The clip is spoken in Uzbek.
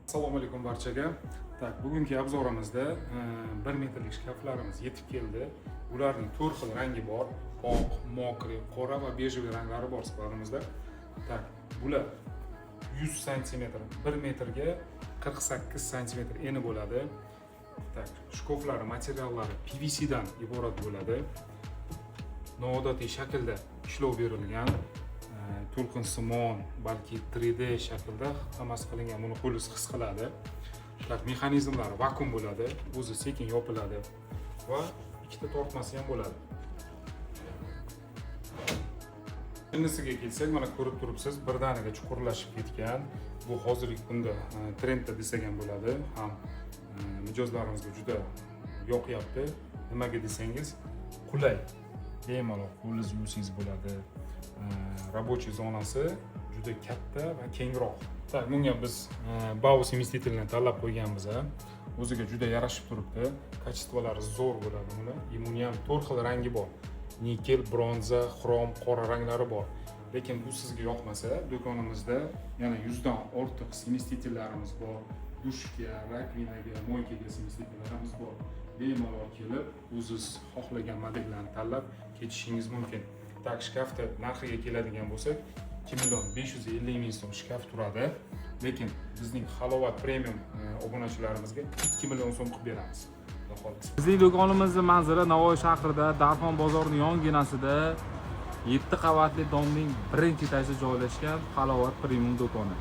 Assalomu alaykum barchaga. Tak, bugungi obzorimizda 1 metrlik shkaflarimiz yetib keldi. Ularning 4 xil rangi bor. Oq, mokri, qora va bejoviy ranglari bor sklarimizda. Tak, bular 100 cm, 1 metrga 48 cm eni bo'ladi. Tak, shkoflari materiallari PVC dan iborat bo'ladi. Noodatiy shaklda ishlov berilgan. To'lqinsimon, balki 3D shaklda hammasi qilingan, buni qo'lingiz his qiladi. Tak, mexanizmlari vakuum bo'ladi, o'zi sekin yopiladi va ikkita tortmasi ham bo'ladi. Jinnisiga kelsak, mana ko'rib turibsiz, birdaniga chuqurlashib ketgan. Bu hozirgi kunda trendda desak ham bo'ladi. Ham mijozlarimizga juda yoqyapti. Nimaga desangiz, qulay. Bemalol qo'lingiz yuvsangiz bo'ladi. Рабочий zonasi juda katta va kengroq. Tak, bunga biz Baus investitilni tanlab qo'yganmiz. O'ziga juda yarashib turibdi. Kачестволari zo'r bo'ladi buni. Buni ham 4 xil rangi bor. Nikel, bronza, xrom, qora ranglari bor. Lekin bu sizga yoqmasa, do'konimizda yana 100 dan ortiq investitillarimiz bor. Dushga, rakvinaga, moykaga investitillarimiz bor. Bemalol kelib, o'zingiz xohlagan modellarni tanlab ketishingiz mumkin. Tak, shkafda narxiga keladigan bo'lsak, 2.550.000 so'm shkaf turadi. Lekin bizning Halovat Premium obunachilarimizga 2 million so'm qilib beramiz. Bizning do'konimizning manzili Navoiy shahrida, Darxon bozorining yonginasida 7 qavatli domning birinchi etajida joylashgan Halovat Premium do'koni.